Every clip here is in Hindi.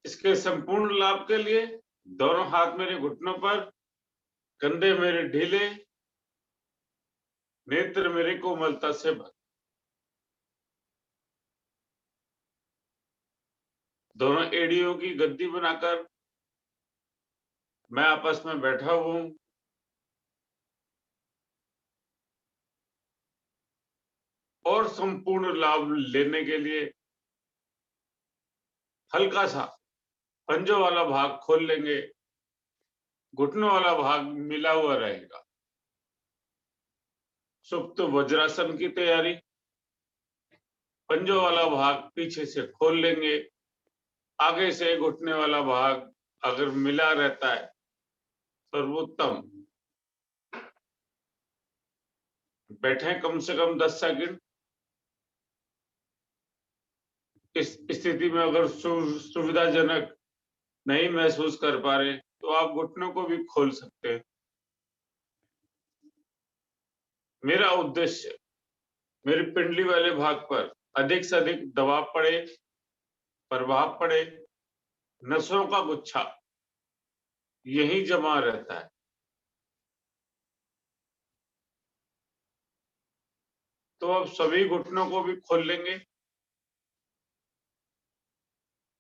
इसके संपूर्ण लाभ के लिए दोनों हाथ मेरे घुटनों पर, कंधे मेरे ढीले, नेत्र मेरे कोमलता से भर। दोनों एड़ियों की गद्दी बनाकर मैं आपस में बैठा हुआ हूं। और संपूर्ण लाभ लेने के लिए हल्का सा पंजों वाला भाग खोल लेंगे, घुटनों वाला भाग मिला हुआ रहेगा। सुप्त वज्रासन की तैयारी। पंजों वाला भाग पीछे से खोल लेंगे, आगे से घुटने वाला भाग अगर मिला रहता है सर्वोत्तम। बैठे कम से कम 10 सेकंड। इस स्थिति में अगर सुविधाजनक नहीं महसूस कर पा रहे तो आप घुटनों को भी खोल सकते हैं। मेरा उद्देश्य मेरी पिंडली वाले भाग पर अधिक से अधिक दबाव पड़े, प्रभाव पड़े, नसों का गुच्छा यही जमा रहता है। तो अब सभी घुटनों को भी खोल लेंगे।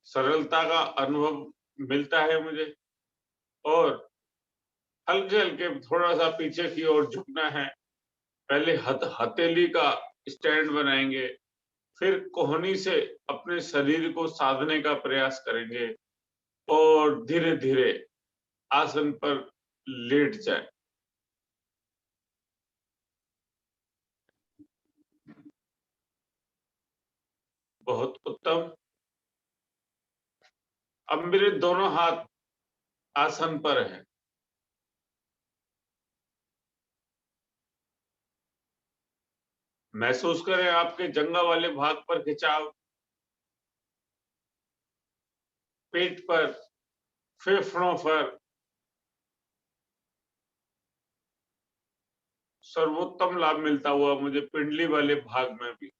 सरलता का अनुभव मिलता है मुझे। और हल्के हल्के थोड़ा सा पीछे की ओर झुकना है। पहले हथेली का स्टैंड बनाएंगे, फिर कोहनी से अपने शरीर को साधने का प्रयास करेंगे और धीरे धीरे आसन पर लेट जाए। बहुत उत्तम। अब मेरे दोनों हाथ आसन पर हैं। महसूस करें आपके जंघा वाले भाग पर खिंचाव, पेट पर, फेफड़ों पर। सर्वोत्तम लाभ मिलता हुआ मुझे पिंडली वाले भाग में भी।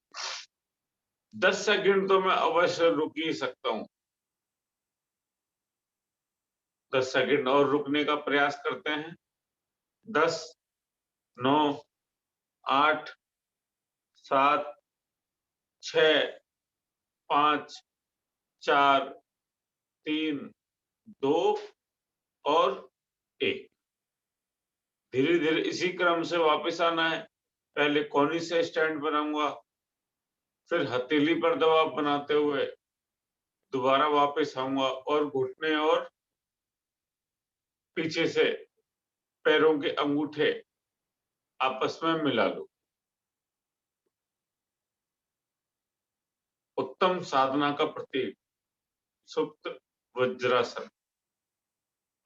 10 सेकंड तो मैं अवश्य रुक ही सकता हूं। 10 सेकंड और रुकने का प्रयास करते हैं। 10, 9, 8, 7, 6, 5, 4, 3, 2 और 1। धीरे धीरे इसी क्रम से वापस आना है। पहले कोहनी से स्टैंड बनाऊंगा, फिर हथेली पर दबाव बनाते हुए दोबारा वापस आऊंगा और घुटने और पीछे से पैरों के अंगूठे आपस में मिला लूं। उत्तम साधना का प्रतीक सुप्त वज्रासन।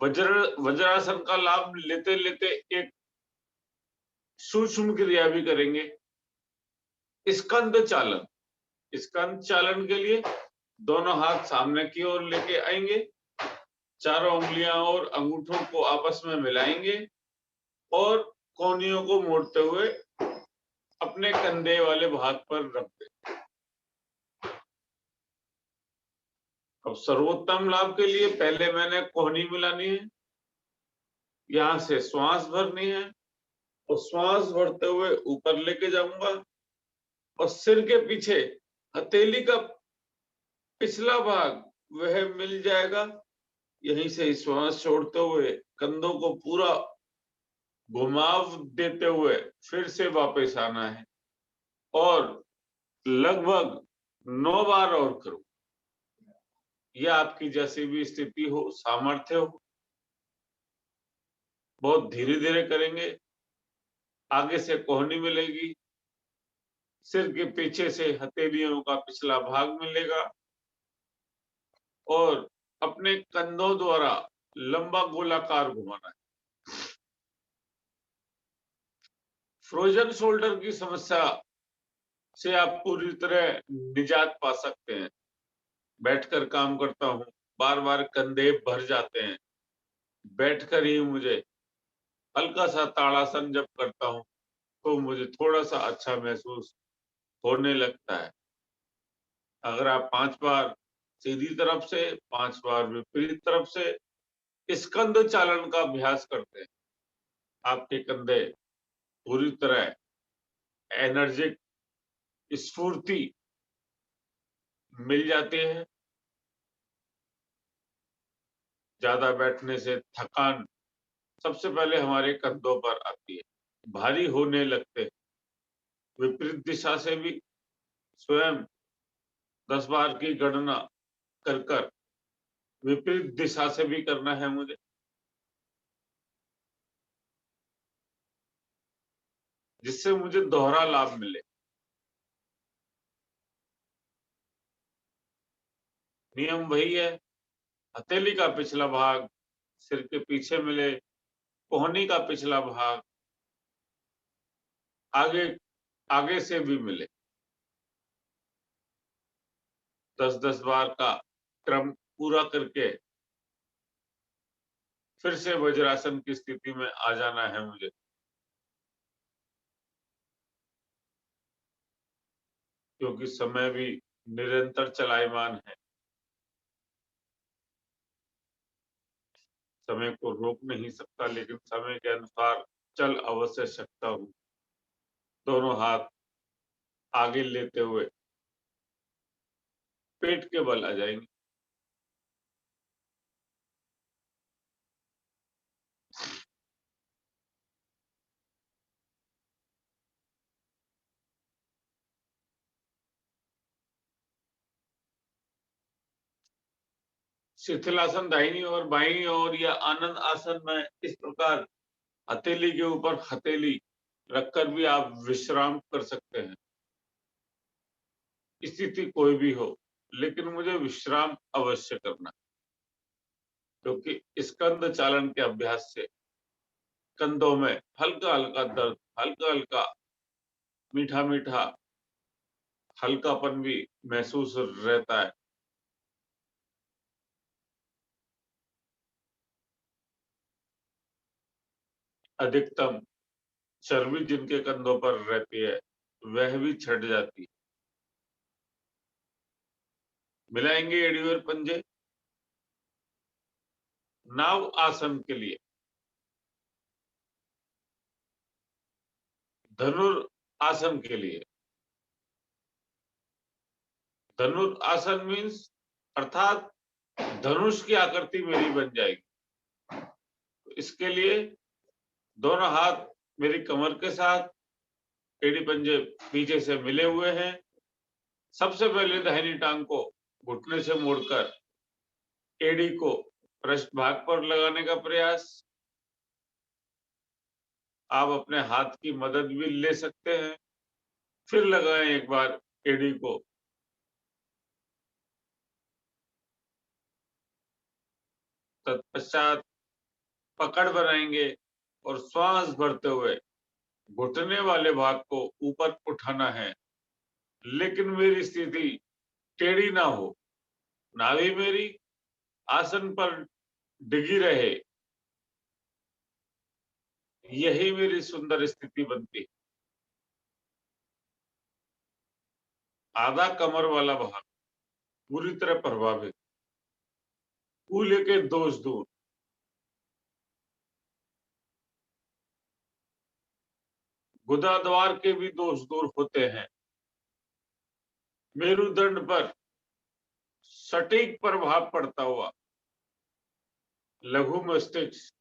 वज्रासन का लाभ लेते लेते एक सूक्ष्म क्रिया भी करेंगे, स्कंद चालन। स्कंद चालन के लिए दोनों हाथ सामने की ओर लेके आएंगे, चारों उंगलियां और अंगूठों को आपस में मिलाएंगे और कोहनियों को मोड़ते हुए अपने कंधे वाले भाग पर रख दें। अब सर्वोत्तम लाभ के लिए पहले मैंने कोहनी मिलानी है, यहां से श्वास भरनी है और श्वास भरते हुए ऊपर लेके जाऊंगा और सिर के पीछे हथेली का पिछला भाग वह मिल जाएगा। यहीं से श्वास छोड़ते हुए कंधों को पूरा घुमाव देते हुए फिर से वापस आना है और लगभग 9 बार और करो। यह आपकी जैसी भी स्थिति हो, सामर्थ्य हो, बहुत धीरे धीरे करेंगे। आगे से कोहनी मिलेगी, सिर के पीछे से हथेलियों का पिछला भाग मिलेगा और अपने कंधों द्वारा लंबा गोलाकार घुमाना है। फ्रोजन शोल्डर की समस्या से आप पूरी तरह निजात पा सकते हैं। बैठकर काम करता हूं, बार बार कंधे भर जाते हैं। बैठकर ही मुझे हल्का सा ताड़ासन जब करता हूं तो मुझे थोड़ा सा अच्छा महसूस होने लगता है। अगर आप 5 बार सीधी तरफ से, 5 बार विपरीत तरफ से स्कंद चालन का अभ्यास करते हैं। आपके कंधे पूरी तरह एनर्जिक स्फूर्ति मिल जाती है। ज्यादा बैठने से थकान सबसे पहले हमारे कंधों पर आती है, भारी होने लगते हैं। विपरीत दिशा से भी स्वयं 10 बार की गणना कर विपरीत दिशा से भी करना है मुझे। जिससे मुझे दोहरा लाभ मिले। नियम वही है, हथेली का पिछला भाग सिर के पीछे मिले, कोहनी का पिछला भाग आगे आगे से भी मिले। 10-10 बार का क्रम पूरा करके फिर से वज्रासन की स्थिति में आ जाना है मुझे। क्योंकि समय भी निरंतर चलायमान है। समय को रोक नहीं सकता, लेकिन समय के अनुसार चल अवश्य सकता हूं। दोनों हाथ आगे लेते हुए पेट के बल आ जाएंगे। शिथिलासन दाहिनी और बाईं और या आनंद आसन में इस प्रकार हथेली के ऊपर हथेली रखकर भी आप विश्राम कर सकते हैं। स्थिति कोई भी हो, लेकिन मुझे विश्राम अवश्य करना, क्योंकि स्कंद चालन के अभ्यास से कंधों में हल्का हल्का दर्द, हल्का हल्का मीठा मीठा हल्कापन भी महसूस रहता है। अधिकतम चर्बी जिनके कंधों पर रहती है वह भी छट जाती है। मिलाएंगे एड़ी और पंजे। नाव आसन के लिए धनुर आसन के लिए धनुर आसन मीन्स अर्थात धनुष की आकृति मेरी बन जाएगी। इसके लिए दोनों हाथ मेरी कमर के साथ, एड़ी पंजे पीछे से मिले हुए हैं। सबसे पहले दाहिनी टांग को घुटने से मोड़कर एड़ी को पृष्ठ भाग पर लगाने का प्रयास। आप अपने हाथ की मदद भी ले सकते हैं। फिर लगाएं एक बार एड़ी को। तत्पश्चात पकड़ बनाएंगे और श्वास भरते हुए घुटने वाले भाग को ऊपर उठाना है, लेकिन मेरी स्थिति टेढ़ी ना हो। नाभि मेरी आसन पर डिगी रहे, यही मेरी सुंदर स्थिति बनती। आधा कमर वाला भाग पूरी तरह प्रभावित, कूल्हे के दोष दूर। गुदाद्वार के भी दोष दूर होते हैं। मेरुदंड पर सटीक प्रभाव पड़ता हुआ लघु मस्तिष्क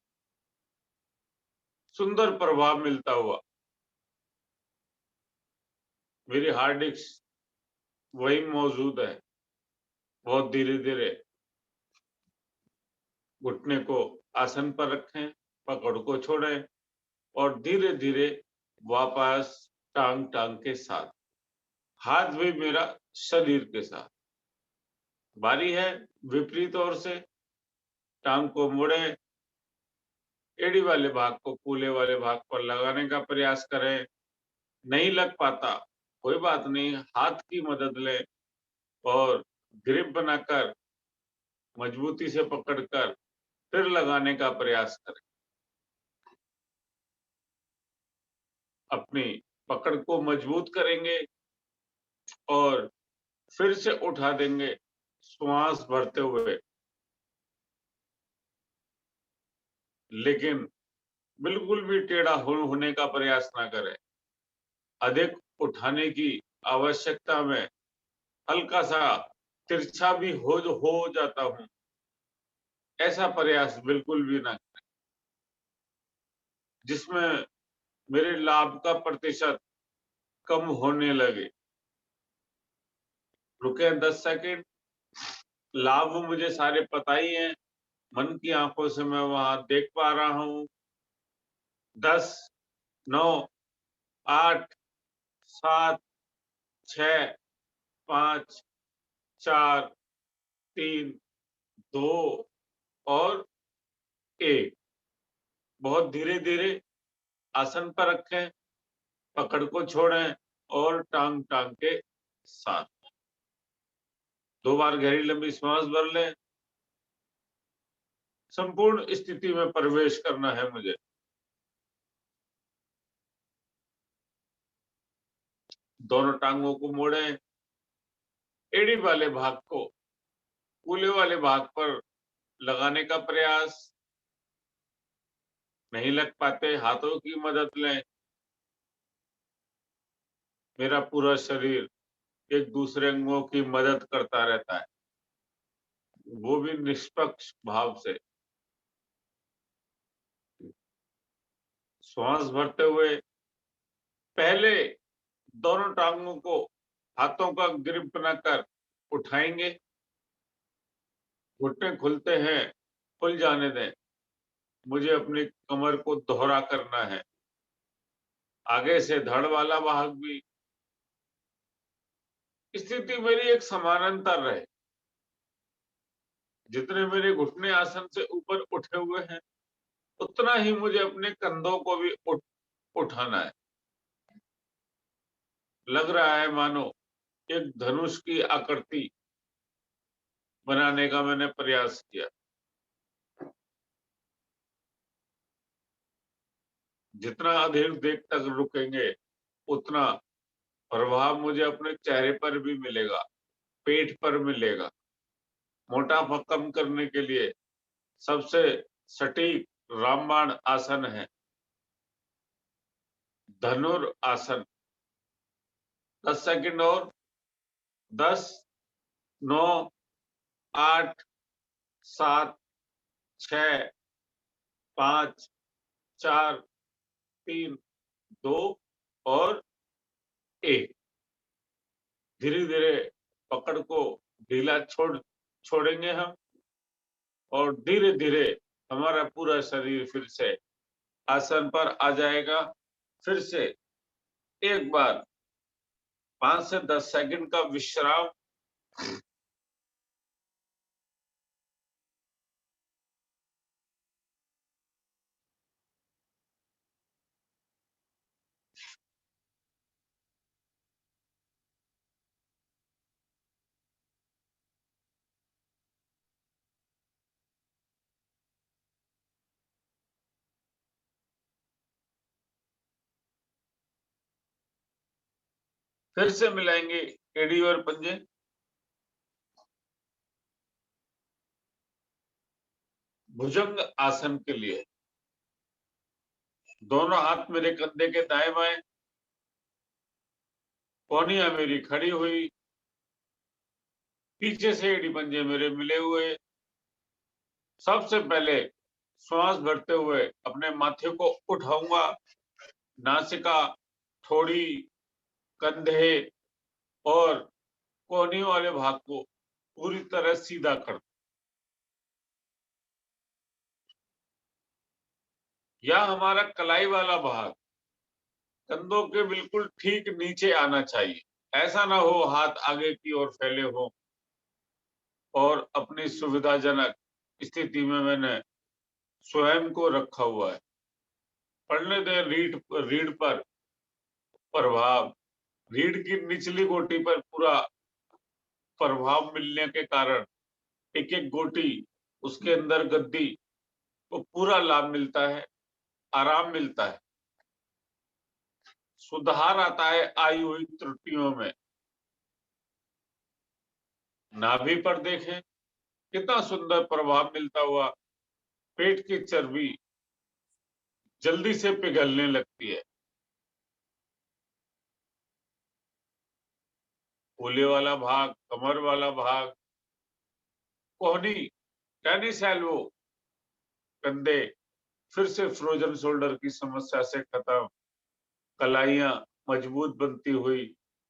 सुंदर प्रभाव मिलता हुआ मेरी हार्ड डिस्क वही मौजूद है। बहुत धीरे धीरे घुटने को आसन पर रखें, पकड़ को छोड़ें और धीरे धीरे वापस टांग टांग के साथ, हाथ भी मेरा शरीर के साथ। बारी है विपरीत ओर से। टांग को मोड़ें, एड़ी वाले भाग को कूल्हे वाले भाग पर लगाने का प्रयास करें। नहीं लग पाता कोई बात नहीं, हाथ की मदद लें और ग्रिप बनाकर मजबूती से पकड़कर फिर लगाने का प्रयास करें। अपनी पकड़ को मजबूत करेंगे और फिर से उठा देंगे श्वास भरते हुए, लेकिन बिल्कुल भी टेढ़ा होने का प्रयास ना करें। अधिक उठाने की आवश्यकता में हल्का सा तिरछा भी हो जाता हूं, ऐसा प्रयास बिल्कुल भी ना करें जिसमें मेरे लाभ का प्रतिशत कम होने लगे। रुके 10 सेकंड। लाभ मुझे सारे पता ही हैं, मन की आंखों से मैं वहां देख पा रहा हूं। 10, 9, 8, 7, 6, 5, 4, 3, 2 और 1। बहुत धीरे धीरे आसन पर रखें, पकड़ को छोड़ें और टांग टांग के साथ 2 बार गहरी लंबी सांस भर लें। संपूर्ण स्थिति में प्रवेश करना है मुझे। दोनों टांगों को मोड़ें, एड़ी वाले भाग को कूल्हे वाले भाग पर लगाने का प्रयास। नहीं लग पाते, हाथों की मदद लें। मेरा पूरा शरीर एक दूसरे अंगों की मदद करता रहता है, वो भी निष्पक्ष भाव से। श्वास भरते हुए पहले दोनों टांगों को हाथों का ग्रिप बनाकर उठाएंगे। घुटने खुलते हैं, खुल जाने दें। मुझे अपनी कमर को दोहरा करना है। आगे से धड़ वाला भाग भी। स्थिति मेरी एक समानांतर रहे। जितने मेरे घुटने आसन से ऊपर उठे हुए हैं, उतना ही मुझे अपने कंधों को भी उठाना है। लग रहा है मानो एक धनुष की आकृति बनाने का मैंने प्रयास किया। जितना अधिक देर तक रुकेंगे, उतना प्रभाव मुझे अपने चेहरे पर भी मिलेगा, पेट पर मिलेगा। मोटापा कम करने के लिए सबसे सटीक रामबाण आसन है धनुर आसन। 10 सेकंड और। 10, 9, 8, 7, 6, 5, 4, 3, 2 और 1। धीरे धीरे पकड़ को ढीला छोड़ेंगे हम और धीरे धीरे हमारा पूरा शरीर फिर से आसन पर आ जाएगा। फिर से एक बार 5 से 10 सेकंड का विश्राम। फिर से मिलाएंगे एड़ी और पंजे। भुजंग आसन के लिए दोनों हाथ मेरे कंधे के दाएं बाएं, पौनिया मेरी खड़ी हुई, पीछे से एड़ी पंजे मेरे मिले हुए। सबसे पहले श्वास भरते हुए अपने माथे को उठाऊंगा। नासिका, ठोड़ी, कंधे और कोहनी वाले भाग को पूरी तरह सीधा कर। या हमारा कलाई वाला भाग कंधों के बिल्कुल ठीक नीचे आना चाहिए। ऐसा ना हो हाथ आगे की ओर फैले हो और अपनी सुविधाजनक स्थिति में मैंने स्वयं को रखा हुआ है। पढ़ने दें रीढ़ पर प्रभाव। रीढ़ की निचली गोटी पर पूरा प्रभाव मिलने के कारण एक एक गोटी, उसके अंदर गद्दी को पूरा लाभ मिलता है, आराम मिलता है, सुधार आता है आई हुई त्रुटियों में। नाभि पर देखें, कितना सुंदर प्रभाव मिलता हुआ। पेट की चर्बी जल्दी से पिघलने लगती है। कूल्हे वाला भाग, कमर वाला भाग, कोहनी, टेनिस एल्बो, कंधे फिर से फ्रोजन शोल्डर की समस्या से खत्म। कलाइयां मजबूत बनती हुई,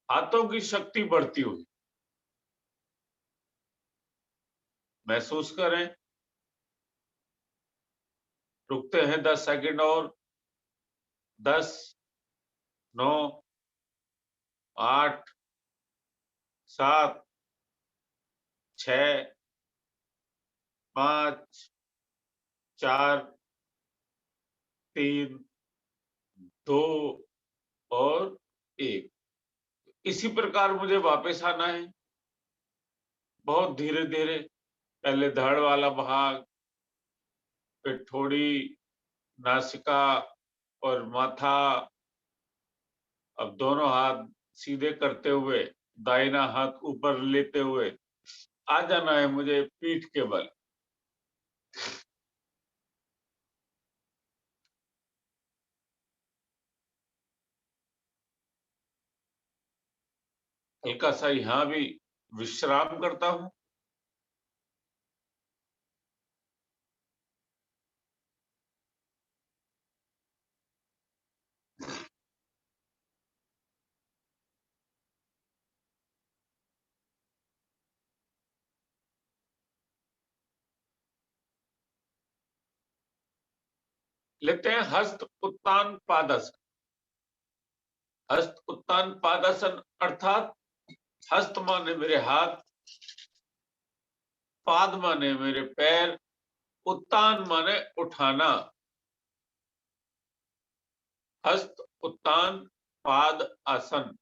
हाथों की शक्ति बढ़ती हुई। महसूस करें। रुकते हैं 10 सेकंड और। 10, 9, 8, 7, 6, 5, 4, 3, 2 और 1। इसी प्रकार मुझे वापस आना है, बहुत धीरे धीरे। पहले धड़ वाला भाग, फिर ठोड़ी, नासिका और माथा। अब दोनों हाथ सीधे करते हुए, दाहिना हाथ ऊपर लेते हुए आ जाना है मुझे पीठ के बल। हल्का सा यहां भी विश्राम करता हूं। लेते हैं हस्त उत्तान पादासन। हस्त उत्तान पादासन अर्थात हस्त माने मेरे हाथ, पाद माने मेरे पैर, उत्तान माने उठाना। हस्त उत्तान पाद आसन।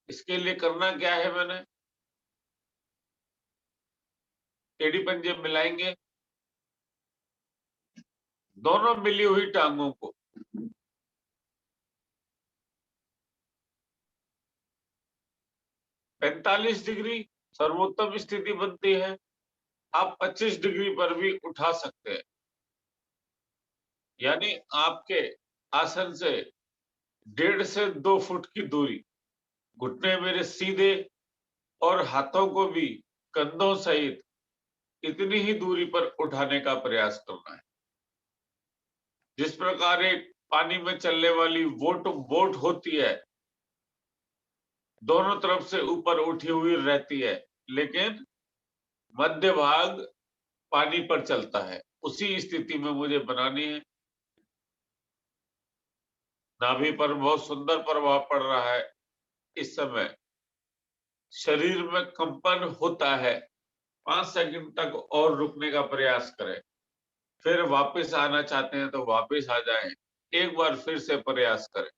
इसके लिए करना क्या है? मैंने टेढ़ी पंजे मिलाएंगे, दोनों मिली हुई टांगों को 45 डिग्री सर्वोत्तम स्थिति बनती है। आप 25 डिग्री पर भी उठा सकते हैं। यानी आपके आसन से 1.5 से 2 फुट की दूरी। घुटने मेरे सीधे और हाथों को भी कंधों सहित इतनी ही दूरी पर उठाने का प्रयास करना है। जिस प्रकार एक पानी में चलने वाली बोट होती है, दोनों तरफ से ऊपर उठी हुई रहती है, लेकिन मध्य भाग पानी पर चलता है। उसी स्थिति में मुझे बनानी है। नाभि पर बहुत सुंदर प्रभाव पड़ रहा है इस समय। शरीर में कंपन होता है। 5 सेकंड तक और रुकने का प्रयास करें। फिर वापस आना चाहते हैं तो वापस आ जाएं। एक बार फिर से प्रयास करें।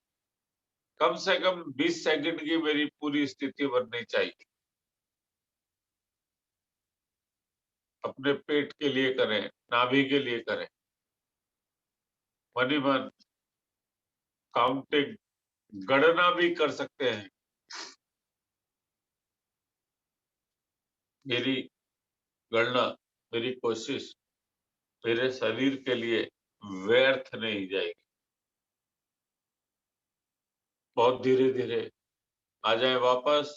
कम से कम 20 सेकंड की मेरी पूरी स्थिति बननी चाहिए। अपने पेट के लिए करें, नाभि के लिए करें। मन ही मन काउंटिंग, गणना भी कर सकते हैं। मेरी गणना, मेरी कोशिश मेरे शरीर के लिए व्यर्थ नहीं जाएगी। बहुत धीरे धीरे आ जाए वापस।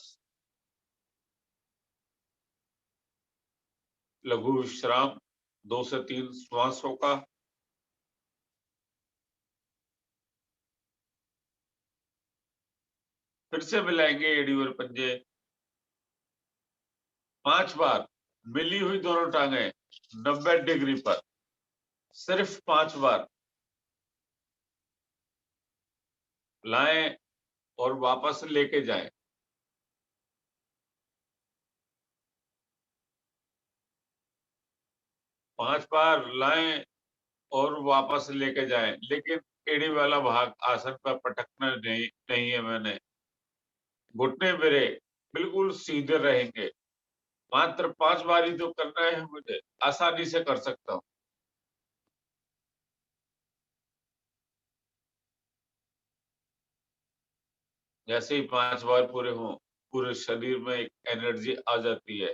लघु विश्राम 2 से 3 श्वासों का। फिर से मिलाएंगे एड़ी और पंजे। 5 बार मिली हुई दोनों टांगे 90 डिग्री पर, सिर्फ 5 बार लाएं और वापस लेके जाएं। 5 बार लाएं और वापस लेके जाएं, लेकिन एड़ी वाला भाग आसन पर पटकना नहीं है। मैंने घुटने मेरे बिल्कुल सीधे रहेंगे। मात्र 5 बार ही तो करना है मुझे, आसानी से कर सकता हूं। जैसे ही 5 बार पूरे हों, पूरे शरीर में एक एनर्जी आ जाती है,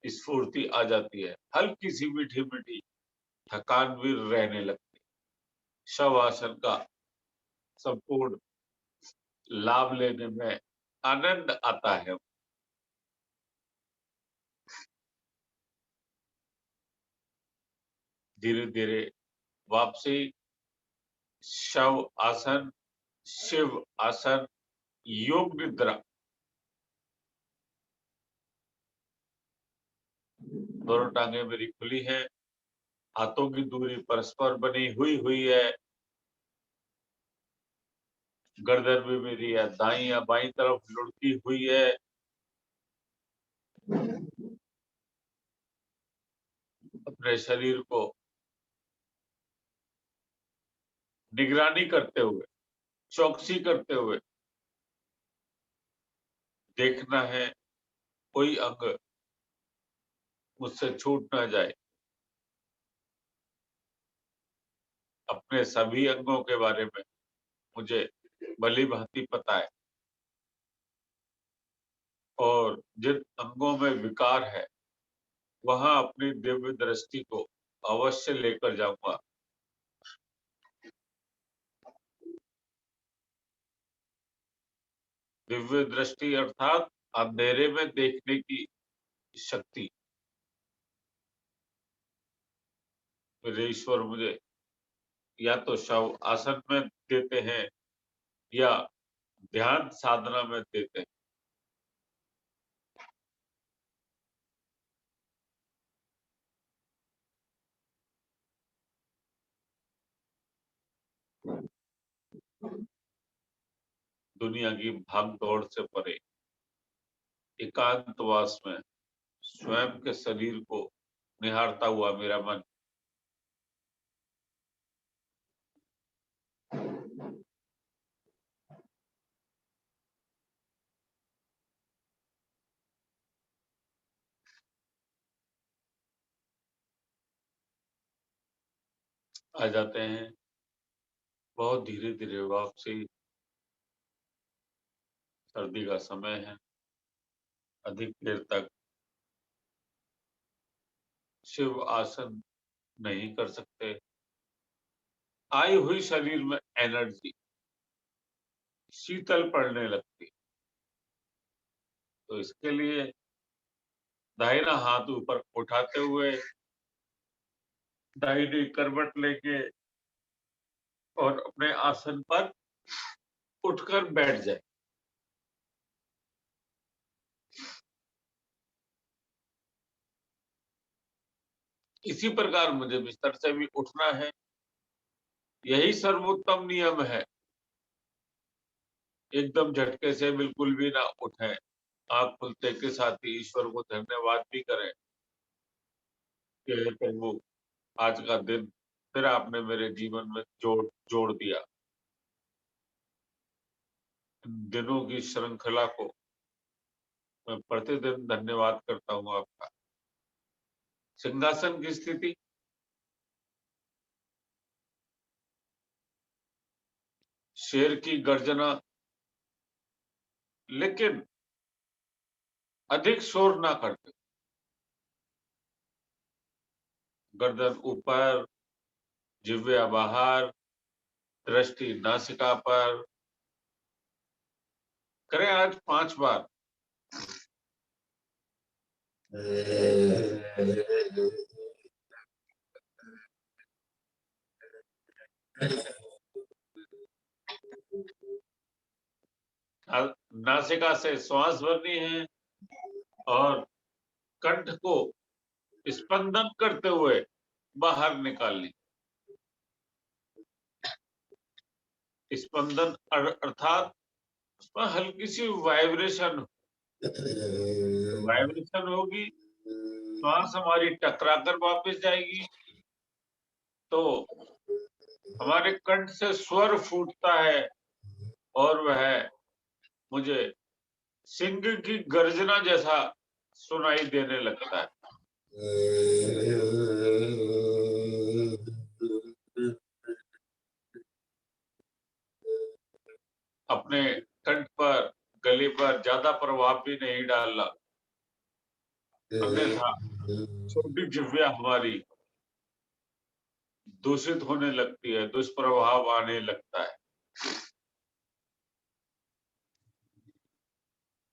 स्फूर्ति आ जाती है, हल्की सी मीठी मीठी थकान भी रहने लगती है। शवासन का संपूर्ण लाभ लेने में आनंद आता है। धीरे धीरे वापसी शव आसन, शिव आसन, योग निद्रा। दोनों टांगे मेरी खुली हैं, हाथों की दूरी परस्पर बनी हुई है। गर्दन भी मेरी या दाई या बाईं तरफ लुढ़की हुई है। अपने शरीर को निगरानी करते हुए, चौकसी करते हुए देखना है कोई अंग मुझसे छूट ना जाए। अपने सभी अंगों के बारे में मुझे भली भांति पता है और जिन अंगों में विकार है वहां अपनी दिव्य दृष्टि को अवश्य लेकर जाऊंगा। दिव्य दृष्टि अर्थात अंधेरे में देखने की शक्ति मेरे ईश्वर मुझे या तो शव आसन में देते हैं या ध्यान साधना में देते हैं। दुनिया की भाग दौड़ से परे एकांतवास में स्वयं के शरीर को निहारता हुआ मेरा मन आ जाते हैं। बहुत धीरे धीरे वापसी। सर्दी का समय है, अधिक देर तक शिव आसन नहीं कर सकते। आई हुई शरीर में एनर्जी शीतल पड़ने लगती, तो इसके लिए दाहिना हाथ ऊपर उठाते हुए दाहिनी करवट लेके और अपने आसन पर उठकर बैठ जाए। इसी प्रकार मुझे बिस्तर से भी उठना है। यही सर्वोत्तम नियम है। एकदम झटके से बिल्कुल भी ना उठें। आंख खुलते के साथ ही ईश्वर को धन्यवाद भी करें कि हे प्रभु, आज का दिन फिर आपने मेरे जीवन में जोड़ जोड़ दिया। इन दिनों की श्रृंखला को मैं प्रतिदिन धन्यवाद करता हूँ आपका। सिंहासन की स्थिति, शेर की गर्जना, लेकिन अधिक शोर ना करते। गर्दन ऊपर, जिह्वा बाहर, दृष्टि नासिका पर। करें आज 5 बार। नासिका से श्वास भरनी है और कंठ को स्पंदन करते हुए बाहर निकालनी। स्पंदन अर्थात उसमें हल्की सी वाइब्रेशन होगी, श्वास हमारी टकरा कर वापस जाएगी, तो हमारे कंठ से स्वर फूटता है और वह मुझे सिंह की गर्जना जैसा सुनाई देने लगता है। अपने कंठ पर गले पर ज्यादा प्रभाव भी नहीं डालना, अन्यथा छोटी जिह्वा हमारी दूषित होने लगती है, दुष्प्रभाव आने लगता है।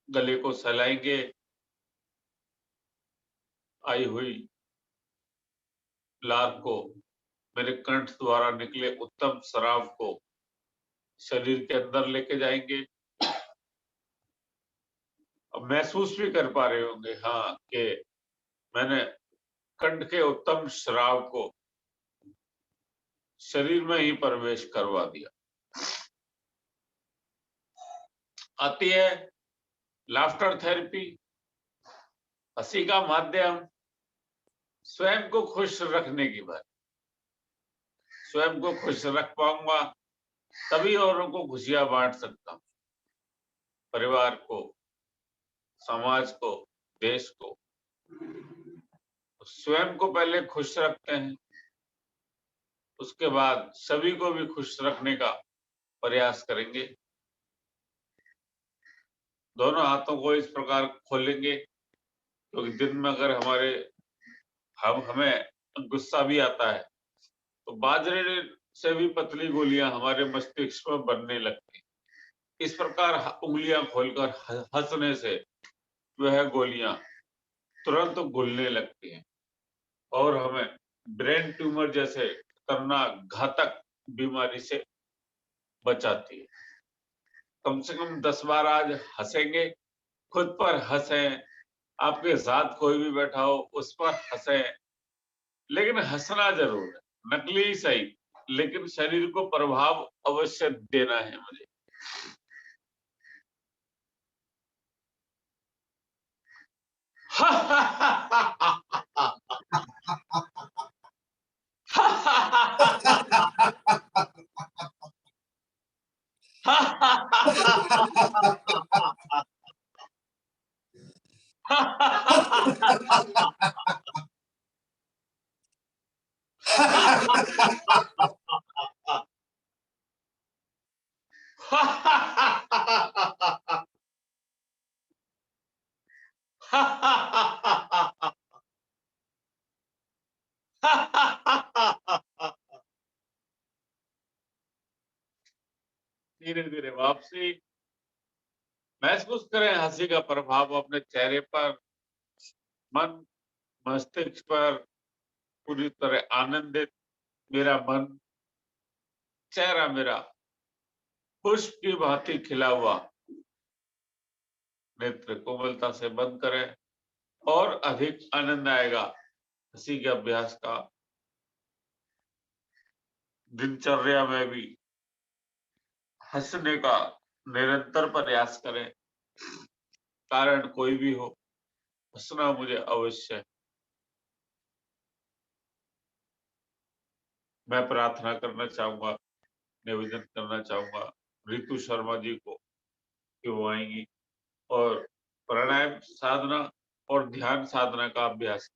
गले को सहलाएंगे, आई हुई लार को, मेरे कंठ द्वारा निकले उत्तम शराब को शरीर के अंदर लेके जाएंगे। अब महसूस भी कर पा रहे होंगे, हाँ, कि मैंने कंठ के उत्तम शराब को शरीर में ही प्रवेश करवा दिया। आती है लाफ्टर थेरेपी, हंसी का माध्यम। स्वयं को खुश रखने की बात, स्वयं को खुश रख पाऊंगा तभी औरों को खुशियां बांट सकता हूं, परिवार को, समाज को, देश को। स्वयं को पहले खुश रखते हैं, उसके बाद सभी को भी खुश रखने का प्रयास करेंगे। दोनों हाथों को इस प्रकार खोलेंगे, क्योंकि दिन में अगर हमें गुस्सा भी आता है तो बाजरे से भी पतली गोलियां हमारे मस्तिष्क में बनने लगती हैं। इस प्रकार उंगलियां खोलकर हंसने से वह गोलियां तुरंत घुलने लगती हैं और हमें ब्रेन ट्यूमर जैसे खतरनाक घातक बीमारी से बचाती है। कम से कम 10 बार आज हंसेंगे, खुद पर हंसें, आपके साथ कोई भी बैठा हो उस पर हंसें, लेकिन हंसना जरूर है, नकली ही सही, लेकिन शरीर को प्रभाव अवश्य देना है मुझे। धीरे धीरे वापसी, महसूस करें हंसी का प्रभाव अपने चेहरे पर, मन, मस्तिष्क पर पूरी तरह आनंदित। मेरा मन, चेहरा मेरा पुष्प की भांति खिला हुआ। नेत्र कोमलता से बंद करें और अधिक आनंद आएगा हंसी के अभ्यास का। दिनचर्या में भी हंसने का निरंतर प्रयास करें, कारण कोई भी हो, हंसना मुझे अवश्य है। मैं प्रार्थना करना चाहूंगा, निवेदन करना चाहूंगा रितु शर्मा जी को कि वो आएंगी और प्राणायाम साधना और ध्यान साधना का अभ्यास